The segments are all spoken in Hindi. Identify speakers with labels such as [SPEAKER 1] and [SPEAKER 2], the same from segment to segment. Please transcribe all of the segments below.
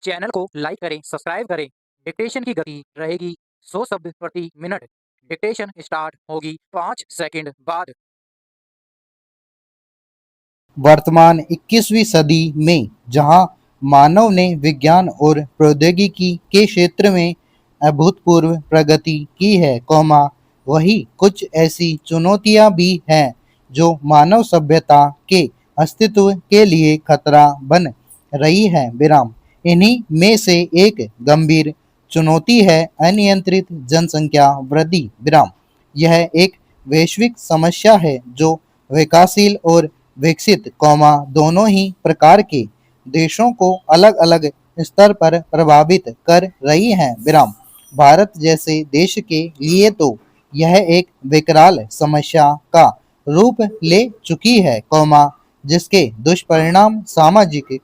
[SPEAKER 1] चैनल को लाइक करें, सब्सक्राइब करें। डिक्टेशन की गति रहेगी 100 शब्द प्रति मिनट। डिक्टेशन स्टार्ट होगी 5 सेकंड बाद।
[SPEAKER 2] वर्तमान 21वीं सदी में जहां मानव ने विज्ञान और प्रौद्योगिकी के क्षेत्र में अभूतपूर्व प्रगति की है, वही कुछ ऐसी चुनौतियां भी हैं जो मानव सभ्यता के अस्तित्व के लिए खतरा बन रही हैं। विराम। इन्हीं में से एक गंभीर चुनौती है अनियंत्रित जनसंख्या वृद्धि। विराम। यह एक वैश्विक समस्या है जो विकासशील और विकसित दोनों ही प्रकार के देशों को अलग अलग स्तर पर प्रभावित कर रही हैं। विराम। भारत जैसे देश के लिए तो यह एक विकराल समस्या का रूप ले चुकी है, जिसके दुष्परिणाम सामाजिक,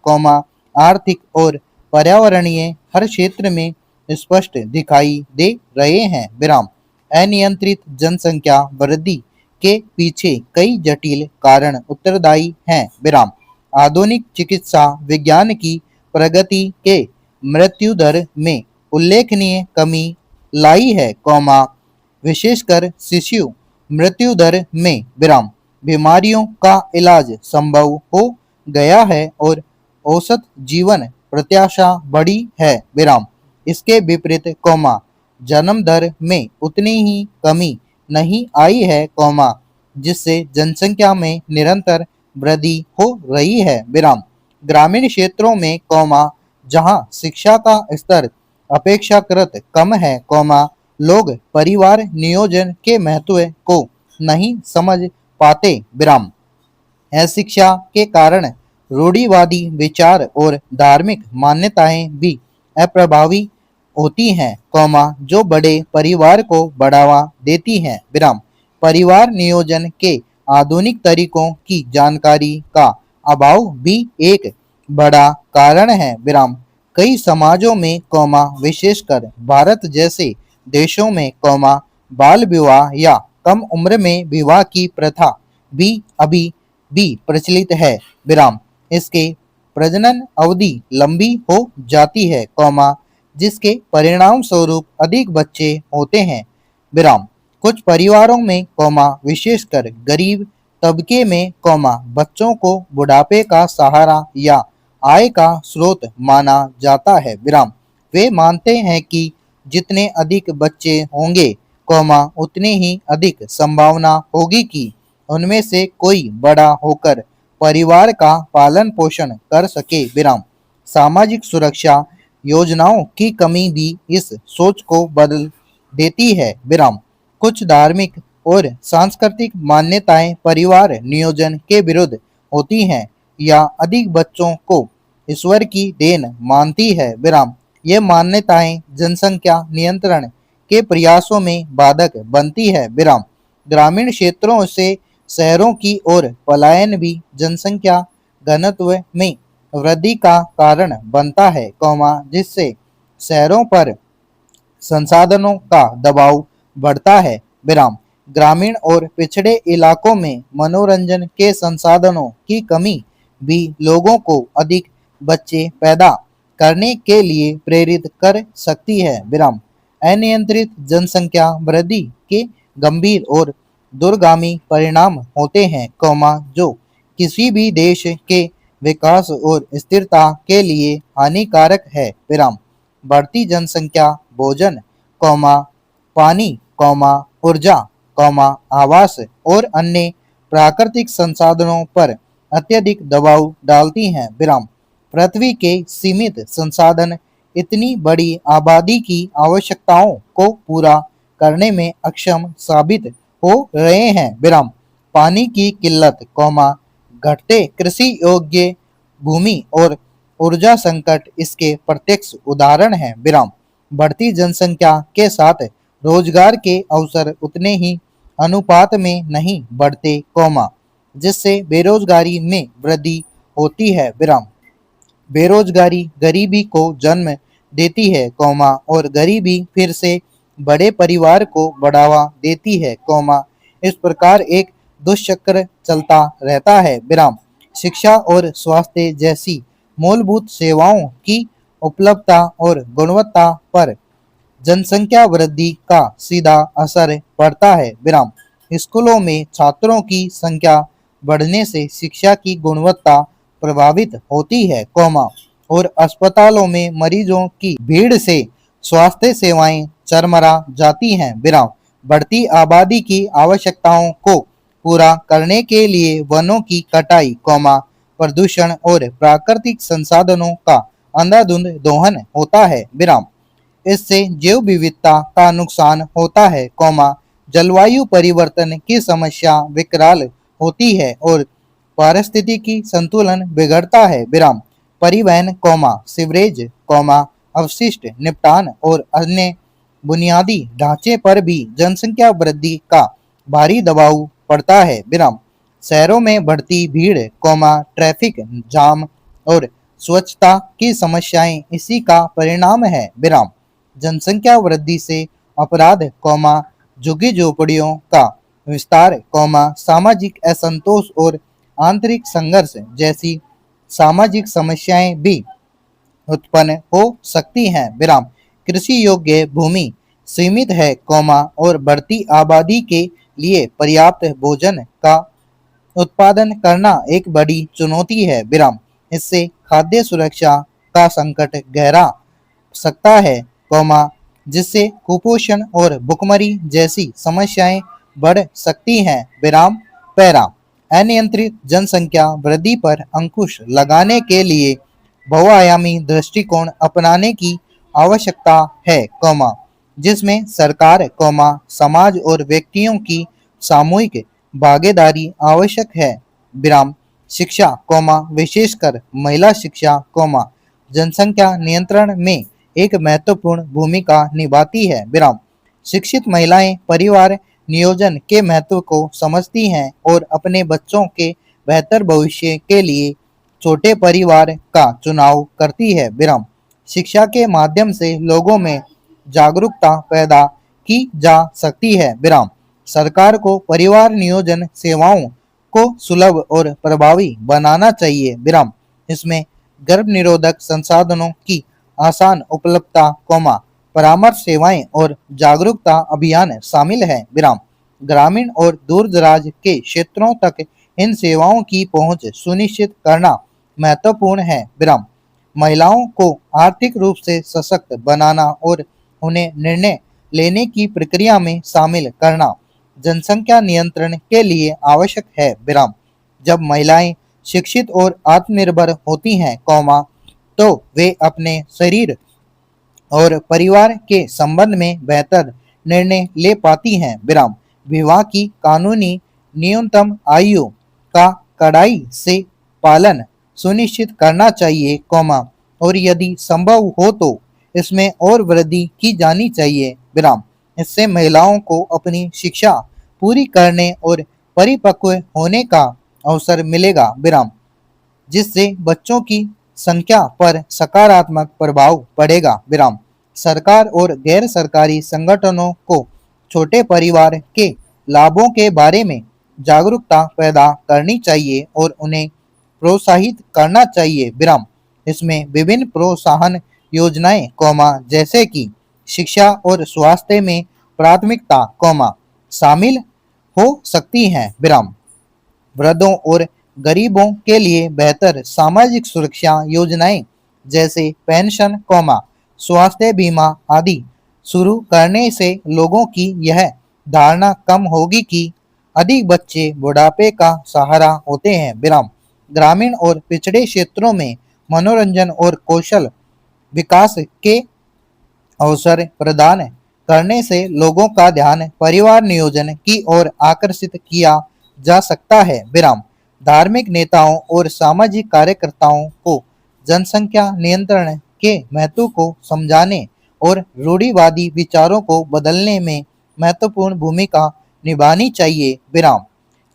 [SPEAKER 2] आर्थिक और पर्यावरणीय हर क्षेत्र में स्पष्ट दिखाई दे रहे हैं। विराम। अनियंत्रित जनसंख्या वृद्धि के पीछे कई जटिल कारण उत्तरदायी हैं। विराम। आधुनिक चिकित्सा विज्ञान की प्रगति के मृत्यु दर में उल्लेखनीय कमी लाई है, विशेषकर शिशु मृत्यु दर में। विराम। बीमारियों का इलाज संभव हो गया है और औसत जीवन प्रत्याशा बढ़ी है। विराम। इसके विपरीत, जन्म दर में उतनी ही कमी नहीं आई है, जिससे जनसंख्या में निरंतर वृद्धि हो रही है। विराम। ग्रामीण क्षेत्रों में, जहां शिक्षा का स्तर अपेक्षाकृत कम है, लोग परिवार नियोजन के महत्व को नहीं समझ पाते। विराम। अशिक्षा के कारण रूढ़िवादी विचार और धार्मिक मान्यताएं भी अप्रभावी होती हैं, जो बड़े परिवार को बढ़ावा देती हैं। विराम। परिवार नियोजन के आधुनिक तरीकों की जानकारी का अभाव भी एक बड़ा कारण है। विराम। कई समाजों में, विशेषकर भारत जैसे देशों में, बाल विवाह या कम उम्र में विवाह की प्रथा भी अभी भी प्रचलित है। विराम। इसके प्रजनन अवधि लंबी हो जाती है, जिसके परिणाम स्वरूप अधिक बच्चे होते हैं। विराम। कुछ परिवारों में, विशेषकर गरीब तबके में, बच्चों को बुढ़ापे का सहारा या आय का स्रोत माना जाता है। विराम। वे मानते हैं कि जितने अधिक बच्चे होंगे, उतनी ही अधिक संभावना होगी कि उनमें से कोई बड़ा होकर परिवार का पालन पोषण कर सके। विराम। सामाजिक सुरक्षा योजनाओं की कमी भी इस सोच को बदल देती है। विराम। कुछ धार्मिक और सांस्कृतिक मान्यताएं परिवार नियोजन के विरुद्ध होती हैं या अधिक बच्चों को ईश्वर की देन मानती है। विराम। ये मान्यताएं जनसंख्या नियंत्रण के प्रयासों में बाधक बनती है। विराम। ग्रामीण क्षेत्रों से शहरों की ओर पलायन भी जनसंख्या घनत्व में वृद्धि का कारण बनता है, जिससे शहरों पर संसाधनों का दबाव बढ़ता है। विराम। ग्रामीण और पिछड़े इलाकों में मनोरंजन के संसाधनों की कमी भी लोगों को अधिक बच्चे पैदा करने के लिए प्रेरित कर सकती है। विराम। अनियंत्रित जनसंख्या वृद्धि के गंभीर और दूरगामी परिणाम होते हैं, जो किसी भी देश के विकास और स्थिरता के लिए हानिकारक है। विराम। बढ़ती जनसंख्या भोजन, पानी, ऊर्जा, आवास और अन्य प्राकृतिक संसाधनों पर अत्यधिक दबाव डालती हैं। विराम। पृथ्वी के सीमित संसाधन इतनी बड़ी आबादी की आवश्यकताओं को पूरा करने में अक्षम साबित हो रहे हैं। विराम। पानी की किल्लत, घटते कृषि योग्य भूमि और ऊर्जा संकट इसके प्रत्यक्ष उदाहरण हैं। विराम। बढ़ती जनसंख्या के साथ रोजगार के अवसर उतने ही अनुपात में नहीं बढ़ते, जिससे बेरोजगारी में वृद्धि होती है। विराम। बेरोजगारी गरीबी को जन्म देती है, और गरीबी फिर से बड़े परिवार को बढ़ावा देती है, इस प्रकार एक दुष्चक्र चलता रहता है। विराम। शिक्षा और स्वास्थ्य जैसी मूलभूत सेवाओं की उपलब्धता और गुणवत्ता पर जनसंख्या वृद्धि का सीधा असर पड़ता है। विराम। स्कूलों में छात्रों की संख्या बढ़ने से शिक्षा की गुणवत्ता प्रभावित होती है, कौमा, और अस्पतालों में मरीजों की भीड़ से स्वास्थ्य सेवाएं चरमरा जाती हैं। विराम। बढ़ती आबादी की आवश्यकताओं को पूरा करने के लिए वनों की कटाई, कौमा, प्रदूषण और प्राकृतिक संसाधनों का अंधाधुंध दोहन होता है। विराम। इससे जैव विविधता का नुकसान होता है, कौमा, जलवायु परिवर्तन की समस्या विकराल होती है और पारिस्थितिकी संतुलन बिगड़ता है। विराम। परिवहन, कौमा, सीवरेज, कौमा, अवशिष्ट निपटान और अन्य बुनियादी ढांचे पर भी जनसंख्या वृद्धि का भारी दबाव पड़ता है। विराम। शहरों में बढ़ती भीड़, कौमा, ट्रैफिक जाम और स्वच्छता की समस्याएं इसी का परिणाम है। विराम। जनसंख्या वृद्धि से अपराध, कौमा, झुग्गी झोपड़ियों का विस्तार, कौमा, सामाजिक असंतोष और आंतरिक संघर्ष जैसी सामाजिक समस्याएं भी उत्पन्न हो सकती हैं। विराम। कृषि योग्य भूमि सीमित है, कौमा, और बढ़ती आबादी के लिए पर्याप्त भोजन का उत्पादन करना एक बड़ी चुनौती है। विराम। इससे खाद्य सुरक्षा का संकट गहरा सकता है, कौमा, जिससे कुपोषण और भुखमरी जैसी समस्याएं बढ़ सकती हैं। विराम। पैरा। अनियंत्रित जनसंख्या वृद्धि पर अंकुश लगाने के लिए बहुआयामी दृष्टिकोण अपनाने की आवश्यकता है, कौमा, जिसमें सरकार, कौमा, समाज और व्यक्तियों की सामूहिक भागीदारी आवश्यक है। विराम। शिक्षा, कौमा, विशेषकर महिला शिक्षा, कौमा, जनसंख्या नियंत्रण में एक महत्वपूर्ण भूमिका निभाती है। विराम। शिक्षित महिलाएं परिवार नियोजन के महत्व को समझती हैं और अपने बच्चों के बेहतर भविष्य के लिए छोटे परिवार का चुनाव करती है। विराम। शिक्षा के माध्यम से लोगों में जागरूकता पैदा की जा सकती है। विराम। सरकार को परिवार नियोजन सेवाओं को सुलभ और प्रभावी बनाना चाहिए। विराम। इसमें गर्भ निरोधक संसाधनों की आसान उपलब्धता, कौमा, परामर्श सेवाएं और जागरूकता अभियान शामिल हैं। विराम। ग्रामीण और दूर-दराज के क्षेत्रों तक इन सेवाओं की पहुंच सुनिश्चित करना महत्वपूर्ण है। विराम। महिलाओं को आर्थिक रूप से सशक्त बनाना और उन्हें निर्णय लेने की प्रक्रिया में शामिल करना जनसंख्या नियंत्रण के लिए आवश्यक है। विराम। जब महिलाएं शिक्षित और आत्मनिर्भर होती हैं, कौमा, तो वे अपने शरीर और परिवार के संबंध में बेहतर निर्णय ले पाती हैं। विराम। विवाह की कानूनी न्यूनतम आयु का कड़ाई से पालन सुनिश्चित करना चाहिए, कौमा, और यदि संभव हो तो इसमें और वृद्धि की जानी चाहिए। विराम। इससे महिलाओं को अपनी शिक्षा पूरी करने और परिपक्व होने का अवसर मिलेगा। विराम। जिससे बच्चों की संख्या पर सकारात्मक प्रभाव पड़ेगा। विराम। सरकार और गैर सरकारी संगठनों को छोटे परिवार के लाभों के बारे में जागरूकता पैदा करनी चाहिए और उन्हें प्रोत्साहित करना चाहिए। विराम। इसमें विभिन्न प्रोत्साहन योजनाएं, कौमा, जैसे कि शिक्षा और स्वास्थ्य में प्राथमिकता, कौमा, शामिल हो सकती हैं। विराम। वृद्धों और गरीबों के लिए बेहतर सामाजिक सुरक्षा योजनाएं जैसे पेंशन, कौमा, स्वास्थ्य बीमा आदि शुरू करने से लोगों की यह धारणा कम होगी कि अधिक बच्चे बुढ़ापे का सहारा होते हैं। विराम। ग्रामीण और पिछड़े क्षेत्रों में मनोरंजन और कौशल विकास के अवसर प्रदान करने से लोगों का ध्यान परिवार नियोजन की ओर आकर्षित किया जा सकता है। विराम। धार्मिक नेताओं और सामाजिक कार्यकर्ताओं को जनसंख्या नियंत्रण के महत्व को समझाने और रूढ़िवादी विचारों को बदलने में महत्वपूर्ण भूमिका निभानी चाहिए। विराम।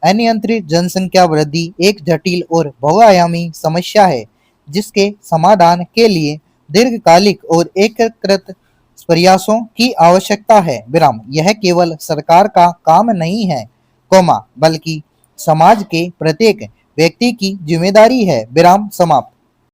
[SPEAKER 2] अनियंत्रित जनसंख्या वृद्धि एक जटिल और बहुआयामी समस्या है जिसके समाधान के लिए दीर्घकालिक और एकीकृत प्रयासों की आवश्यकता है। विराम। यह केवल सरकार का काम नहीं है, कौमा, बल्कि समाज के प्रत्येक व्यक्ति की जिम्मेदारी है। विराम। समाप्त।